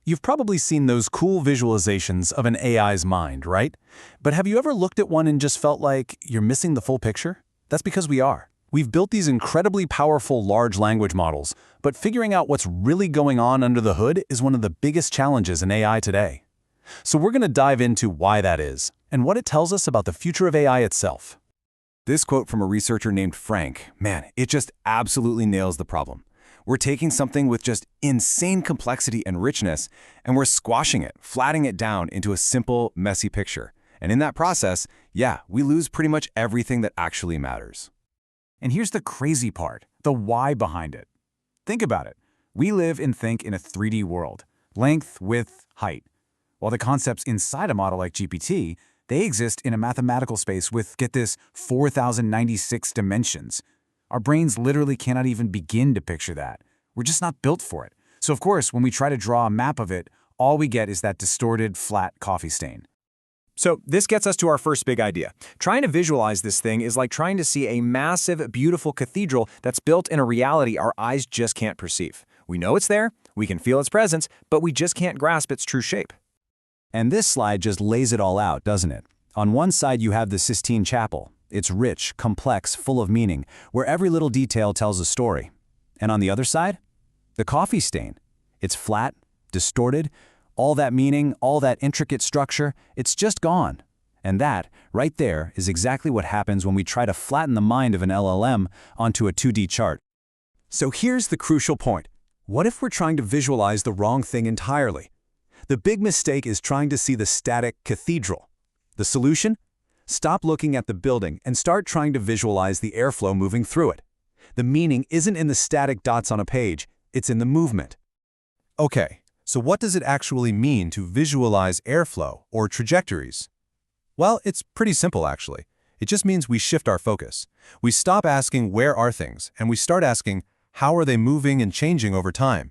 You've probably seen those cool visualizations of an AI's mind, right? But have you ever looked at one and just felt like you're missing the full picture? That's because we are. We've built these incredibly powerful large language models, but figuring out what's really going on under the hood is one of the biggest challenges in AI today. So we're going to dive into why that is, and what it tells us about the future of AI itself. This quote from a researcher named Frank, man, it just absolutely nails the problem. We're taking something with just insane complexity and richness, and we're squashing it, flattening it down into a simple, messy picture. And in that process, yeah, we lose pretty much everything that actually matters. And here's the crazy part, the why behind it. Think about it. We live and think in a 3D world, length, width, height. While the concepts inside a model like GPT, they exist in a mathematical space with, get this, 4,096 dimensions. Our brains literally cannot even begin to picture that. We're just not built for it. So of course, when we try to draw a map of it, all we get is that distorted, flat coffee stain. So this gets us to our first big idea. Trying to visualize this thing is like trying to see a massive, beautiful cathedral that's built in a reality our eyes just can't perceive. We know it's there, we can feel its presence, but we just can't grasp its true shape. And this slide just lays it all out, doesn't it? On one side, you have the Sistine Chapel. It's rich, complex, full of meaning, where every little detail tells a story. And on the other side, the coffee stain. It's flat, distorted, all that meaning, all that intricate structure, it's just gone. And that, right there, is exactly what happens when we try to flatten the mind of an LLM onto a 2D chart. So here's the crucial point. What if we're trying to visualize the wrong thing entirely? The big mistake is trying to see the static cathedral. The solution? Stop looking at the building and start trying to visualize the airflow moving through it. The meaning isn't in the static dots on a page, it's in the movement. Okay, so what does it actually mean to visualize airflow or trajectories? Well, it's pretty simple actually. It just means we shift our focus. We stop asking where are things, and we start asking how are they moving and changing over time.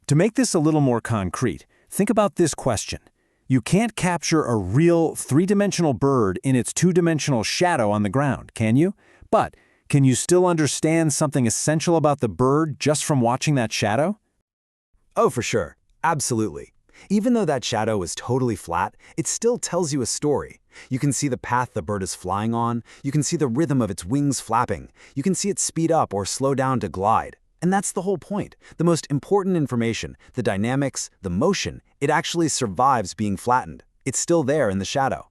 To make this a little more concrete, think about this question. You can't capture a real three-dimensional bird in its two-dimensional shadow on the ground, can you? But can you still understand something essential about the bird just from watching that shadow? Oh, for sure. Absolutely. Even though that shadow is totally flat, it still tells you a story. You can see the path the bird is flying on, you can see the rhythm of its wings flapping, you can see it speed up or slow down to glide. And that's the whole point. The most important information, the dynamics, the motion, it actually survives being flattened. It's still there in the shadow.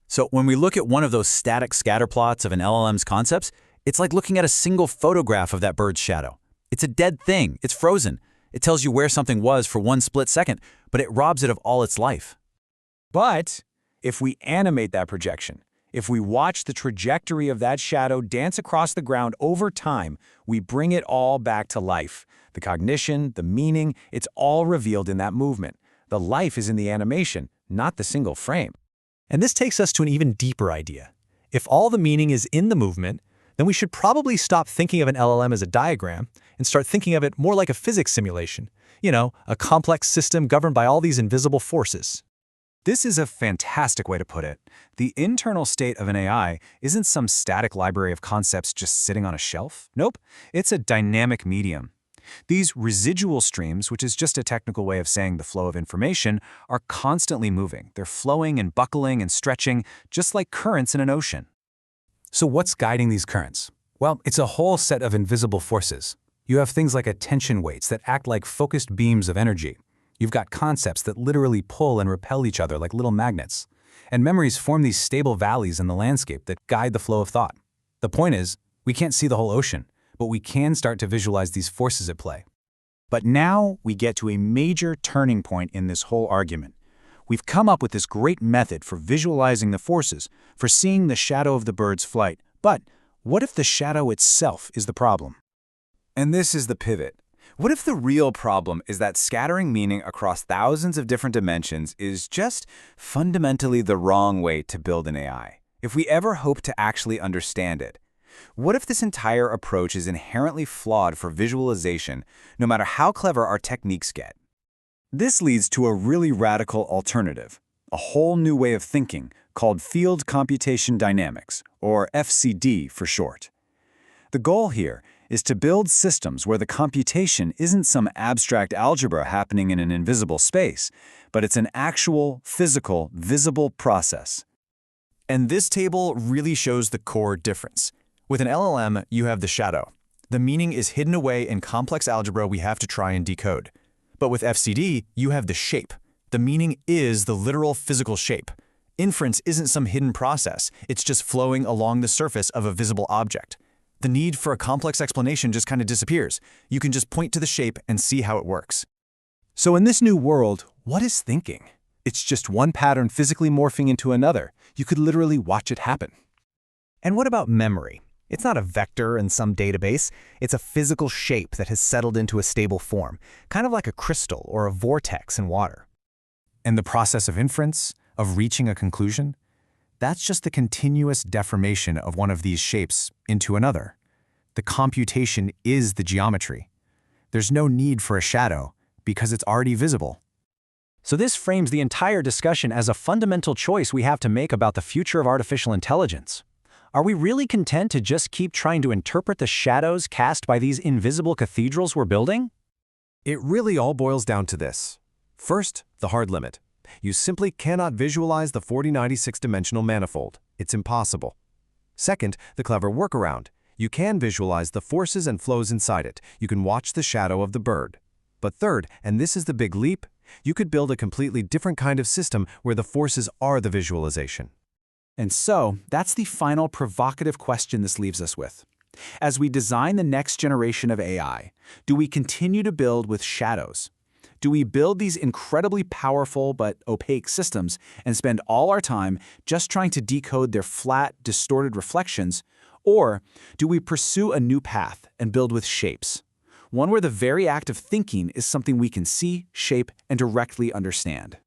So when we look at one of those static scatter plots of an LLM's concepts, it's like looking at a single photograph of that bird's shadow. It's a dead thing. It's frozen. It tells you where something was for one split second, but it robs it of all its life. But if we animate that projection, if we watch the trajectory of that shadow dance across the ground over time, we bring it all back to life. The cognition, the meaning, it's all revealed in that movement. The life is in the animation, not the single frame. And this takes us to an even deeper idea. If all the meaning is in the movement, then we should probably stop thinking of an LLM as a diagram and start thinking of it more like a physics simulation. You know, a complex system governed by all these invisible forces. This is a fantastic way to put it. The internal state of an AI isn't some static library of concepts just sitting on a shelf. Nope, it's a dynamic medium. These residual streams, which is just a technical way of saying the flow of information, are constantly moving. They're flowing and buckling and stretching, just like currents in an ocean. So what's guiding these currents? Well, it's a whole set of invisible forces. You have things like attention weights that act like focused beams of energy. You've got concepts that literally pull and repel each other like little magnets. And memories form these stable valleys in the landscape that guide the flow of thought. The point is, we can't see the whole ocean, but we can start to visualize these forces at play. But now we get to a major turning point in this whole argument. We've come up with this great method for visualizing the forces, for seeing the shadow of the bird's flight. But what if the shadow itself is the problem? And this is the pivot. What if the real problem is that scattering meaning across thousands of different dimensions is just fundamentally the wrong way to build an AI? If we ever hope to actually understand it, what if this entire approach is inherently flawed for visualization, no matter how clever our techniques get? This leads to a really radical alternative, a whole new way of thinking called field computation dynamics, or FCD for short. The goal here is to build systems where the computation isn't some abstract algebra happening in an invisible space, but it's an actual, physical, visible process. And this table really shows the core difference. With an LLM, you have the shadow. The meaning is hidden away in complex algebra we have to try and decode. But with FCD, you have the shape. The meaning is the literal physical shape. Inference isn't some hidden process, it's just flowing along the surface of a visible object. The need for a complex explanation just kind of disappears. You can just point to the shape and see how it works. So in this new world, what is thinking? It's just one pattern physically morphing into another. You could literally watch it happen. And what about memory? It's not a vector in some database. It's a physical shape that has settled into a stable form, kind of like a crystal or a vortex in water. And the process of inference, of reaching a conclusion, that's just the continuous deformation of one of these shapes into another. The computation is the geometry. There's no need for a shadow because it's already visible. So this frames the entire discussion as a fundamental choice we have to make about the future of artificial intelligence. Are we really content to just keep trying to interpret the shadows cast by these invisible cathedrals we're building? It really all boils down to this. First, the hard limit. You simply cannot visualize the 4096-dimensional manifold. It's impossible. Second, the clever workaround. You can visualize the forces and flows inside it. You can watch the shadow of the bird. But third, and this is the big leap, you could build a completely different kind of system where the forces are the visualization. And so, that's the final provocative question this leaves us with. As we design the next generation of AI, do we continue to build with shadows? Do we build these incredibly powerful but opaque systems and spend all our time just trying to decode their flat, distorted reflections? Or do we pursue a new path and build with shapes? One where the very act of thinking is something we can see, shape, and directly understand.